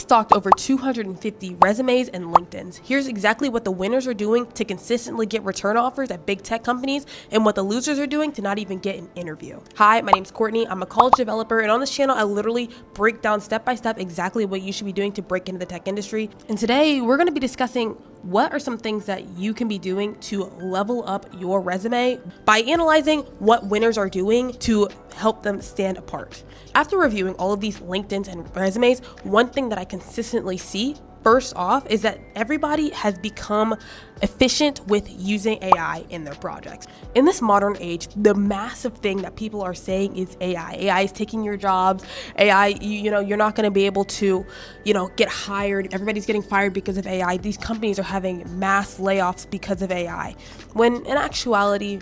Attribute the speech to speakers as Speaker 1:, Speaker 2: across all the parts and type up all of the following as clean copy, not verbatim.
Speaker 1: stalked over 250 resumes and LinkedIns. Here's exactly what the winners are doing to consistently get return offers at big tech companies and what the losers are doing to not even get an interview. Hi, my name's Courtney. I'm a college developer, and on this channel, I literally break down step by step exactly what you should be doing to break into the tech industry. And today we're going to be discussing what are some things that you can be doing to level up your resume by analyzing what winners are doing to help them stand apart. After reviewing all of these LinkedIns and resumes, one thing that I consistently see first off is that everybody has become efficient with using AI in their projects. In this modern age, the massive thing that people are saying is AI. AI is taking your jobs. AI, you're not going to be able to, get hired. Everybody's getting fired because of AI. These companies are having mass layoffs because of AI. When in actuality,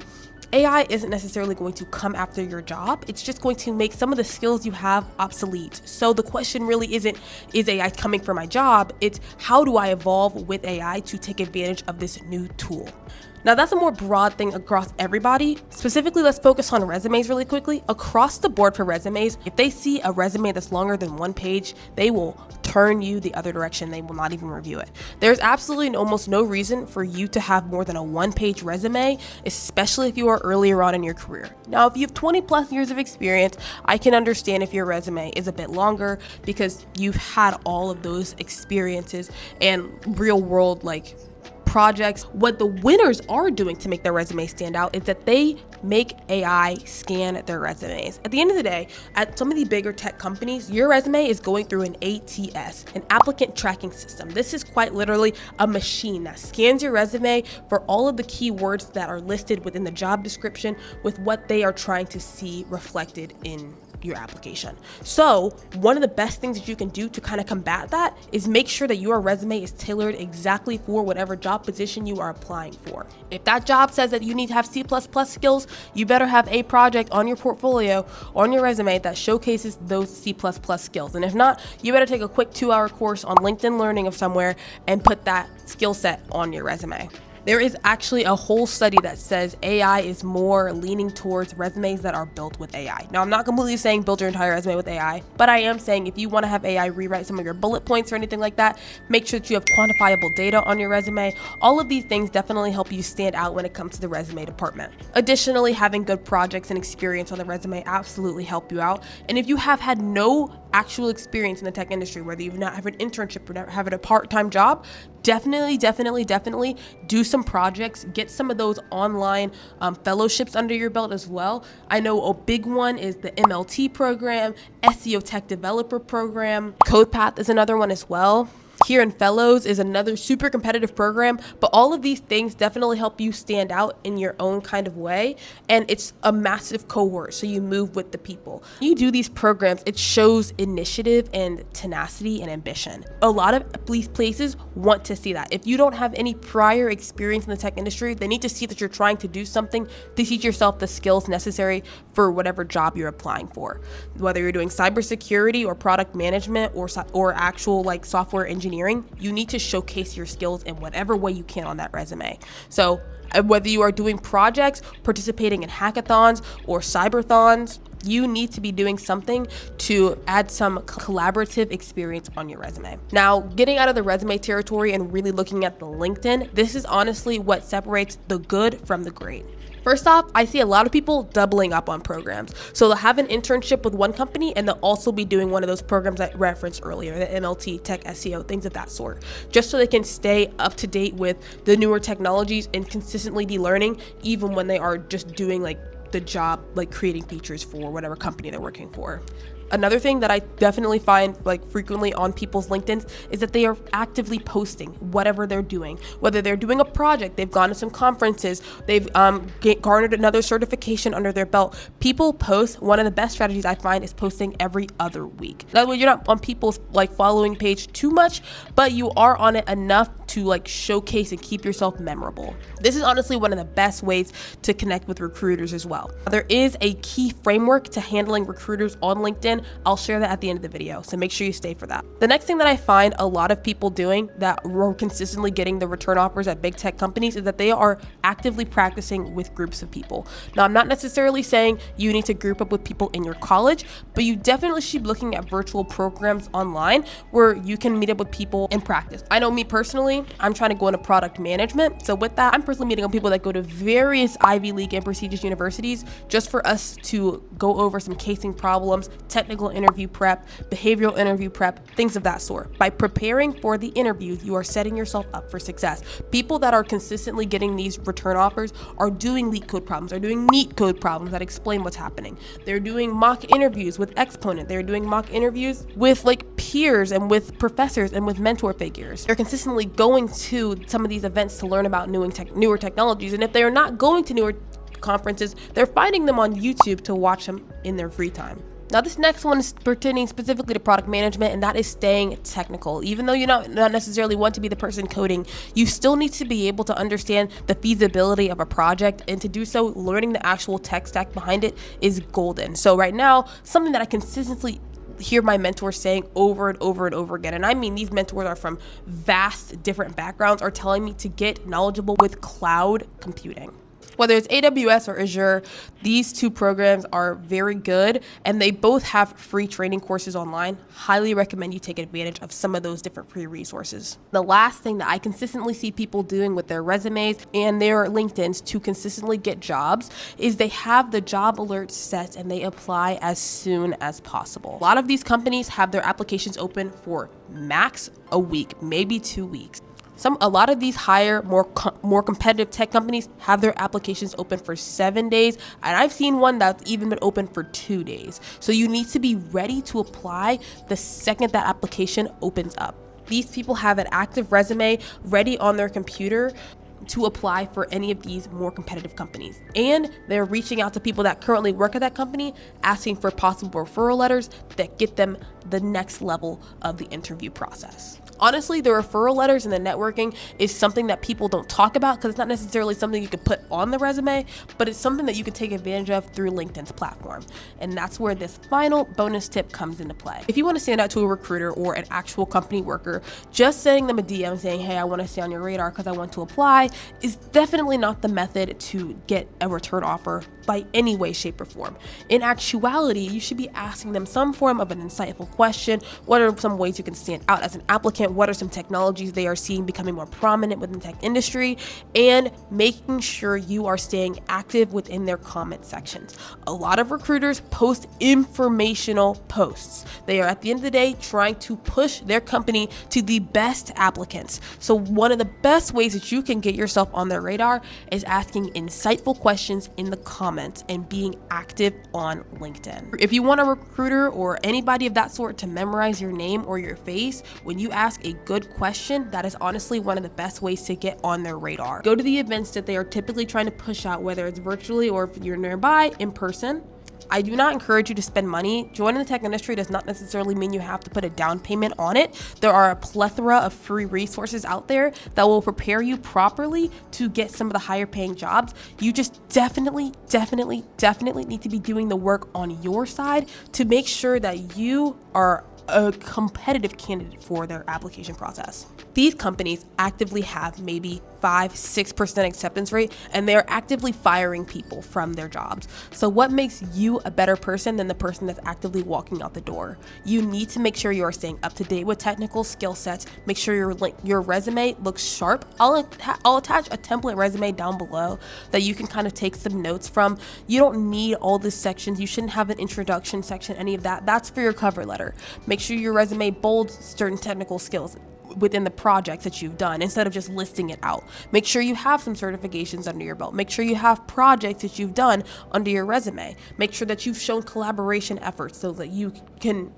Speaker 1: AI isn't necessarily going to come after your job. It's just going to make some of the skills you have obsolete. So the question really isn't, is AI coming for my job? It's how do I evolve with AI to take advantage of this new tool? Now that's a more broad thing across everybody. Specifically, let's focus on resumes really quickly. Across the board for resumes, if they see a resume that's longer than one page, they will turn you the other direction. They will not even review it. There's absolutely almost no reason for you to have more than a one-page resume, especially if you are earlier on in your career. Now, if you have 20 plus years of experience, I can understand if your resume is a bit longer because you've had all of those experiences and real world projects. What the winners are doing to make their resume stand out is that they make AI scan their resumes. At the end of the day, at some of the bigger tech companies, your resume is going through an ATS, an applicant tracking system. This is quite literally a machine that scans your resume for all of the keywords that are listed within the job description with what they are trying to see reflected in your application. So one of the best things that you can do to kind of combat that is make sure that your resume is tailored exactly for whatever job position you are applying for. If that job says that you need to have C++ skills, you better have a project on your portfolio, on your resume that showcases those C++ skills. And if not, you better take a quick 2-hour course on LinkedIn Learning of somewhere and put that skill set on your resume. There is actually a whole study that says AI is more leaning towards resumes that are built with AI. Now, I'm not completely saying build your entire resume with AI, but I am saying if you want to have AI rewrite some of your bullet points or anything like that, make sure that you have quantifiable data on your resume. All of these things definitely help you stand out when it comes to the resume department. Additionally, having good projects and experience on the resume absolutely help you out. And if you have had no actual experience in the tech industry, whether you've not have an internship or never have a part-time job, definitely do some projects, get some of those online fellowships under your belt as well. I know a big one is the MLT program, SEO Tech Developer program. CodePath is another one as well. Here in Fellows is another super competitive program, but all of these things definitely help you stand out in your own kind of way. And it's a massive cohort, so you move with the people. You do these programs, it shows initiative and tenacity and ambition. A lot of these places want to see that. If you don't have any prior experience in the tech industry, they need to see that you're trying to do something to teach yourself the skills necessary for whatever job you're applying for. Whether you're doing cybersecurity or product management or actual software engineering, you need to showcase your skills in whatever way you can on that resume. So whether you are doing projects, participating in hackathons or cyberthons, you need to be doing something to add some collaborative experience on your resume. Now, getting out of the resume territory and really looking at the LinkedIn, this is honestly what separates the good from the great. First off, I see a lot of people doubling up on programs. So they'll have an internship with one company and they'll also be doing one of those programs I referenced earlier, the MLT, Tech SEO, things of that sort, just so they can stay up to date with the newer technologies and consistently be learning even when they are just doing the job, creating features for whatever company they're working for. Another thing that I definitely find frequently on people's LinkedIns is that they are actively posting whatever they're doing. Whether they're doing a project, they've gone to some conferences, they've garnered another certification under their belt. People post. One of the best strategies I find is posting every other week. That way you're not on people's following page too much, but you are on it enough to like showcase and keep yourself memorable. This is honestly one of the best ways to connect with recruiters as well. There is a key framework to handling recruiters on LinkedIn. I'll share that at the end of the video, so make sure you stay for that. The next thing that I find a lot of people doing that are consistently getting the return offers at big tech companies is that they are actively practicing with groups of people. Now, I'm not necessarily saying you need to group up with people in your college, but you definitely should be looking at virtual programs online where you can meet up with people and practice. I know me personally, I'm trying to go into product management. So with that, I'm personally meeting up people that go to various Ivy League and prestigious universities just for us to go over some casing problems, technical interview prep, behavioral interview prep, things of that sort. By preparing for the interviews, you are setting yourself up for success. People that are consistently getting these return offers are doing LeetCode problems, are doing NeetCode problems that explain what's happening. They're doing mock interviews with Exponent. They're doing mock interviews with like peers and with professors and with mentor figures. They're consistently going to some of these events to learn about newer technologies. And if they're not going to newer conferences, they're finding them on YouTube to watch them in their free time. Now, this next one is pertaining specifically to product management, and that is staying technical. Even though you not necessarily want to be the person coding, you still need to be able to understand the feasibility of a project, and to do so, learning the actual tech stack behind it is golden. So right now, something that I consistently hear my mentors saying over and over and over again, and I mean these mentors are from vast different backgrounds, are telling me to get knowledgeable with cloud computing. Whether it's AWS or Azure, these two programs are very good, and they both have free training courses online. Highly recommend you take advantage of some of those different free resources. The last thing that I consistently see people doing with their resumes and their LinkedIns to consistently get jobs is they have the job alerts set and they apply as soon as possible. A lot of these companies have their applications open for max a week, maybe 2 weeks. A lot of these higher, more competitive tech companies have their applications open for 7 days, and I've seen one that's even been open for 2 days. So you need to be ready to apply the second that application opens up. These people have an active resume ready on their computer to apply for any of these more competitive companies. And they're reaching out to people that currently work at that company, asking for possible referral letters that get them the next level of the interview process. Honestly, the referral letters and the networking is something that people don't talk about because it's not necessarily something you could put on the resume, but it's something that you can take advantage of through LinkedIn's platform. And that's where this final bonus tip comes into play. If you want to stand out to a recruiter or an actual company worker, just sending them a DM saying, hey, I want to stay on your radar because I want to apply is definitely not the method to get a return offer by any way, shape, or form. In actuality, you should be asking them some form of an insightful question. What are some ways you can stand out as an applicant? What are some technologies they are seeing becoming more prominent within the tech industry? And making sure you are staying active within their comment sections. A lot of recruiters post informational posts. They are at the end of the day trying to push their company to the best applicants. So one of the best ways that you can get yourself on their radar is asking insightful questions in the comments and being active on LinkedIn. If you want a recruiter or anybody of that sort to memorize your name or your face, when you ask a good question, that is honestly one of the best ways to get on their radar. Go to the events that they are typically trying to push out, whether it's virtually or if you're nearby, in person. I do not encourage you to spend money. Joining the tech industry does not necessarily mean you have to put a down payment on it. There are a plethora of free resources out there that will prepare you properly to get some of the higher paying jobs. You just definitely need to be doing the work on your side to make sure that you are a competitive candidate for their application process. These companies actively have maybe 5-6% acceptance rate, and they're actively firing people from their jobs. So what makes you a better person than the person that's actively walking out the door? You need to make sure you are staying up to date with technical skill sets. Make sure your resume looks sharp. I'll attach a template resume down below that you can kind of take some notes from. You don't need all the sections. You shouldn't have an introduction section, any of that. That's for your cover letter. Make sure your resume bolds certain technical skills within the projects that you've done instead of just listing it out. Make sure you have some certifications under your belt. Make sure you have projects that you've done under your resume. Make sure that you've shown collaboration efforts so that you can,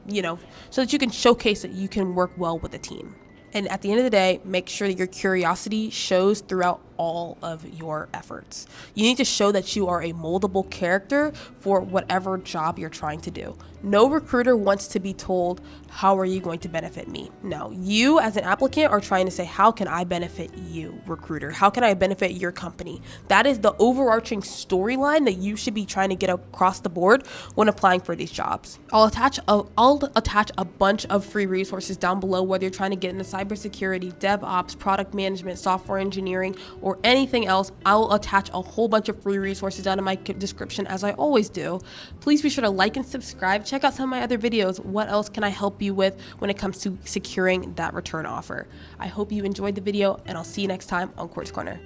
Speaker 1: so that you can showcase that you can work well with a team. And at the end of the day, make sure that your curiosity shows throughout all of your efforts. You need to show that you are a moldable character for whatever job you're trying to do. No recruiter wants to be told, how are you going to benefit me? No, you as an applicant are trying to say, how can I benefit you, recruiter? How can I benefit your company? That is the overarching storyline that you should be trying to get across the board when applying for these jobs. I'll attach a bunch of free resources down below, whether you're trying to get into cybersecurity, DevOps, product management, software engineering, or anything else. I'll attach a whole bunch of free resources down in my description, as I always do. Please be sure to like and subscribe. Check out some of my other videos. What else can I help you with when it comes to securing that return offer? I hope you enjoyed the video, and I'll see you next time on Course Corner.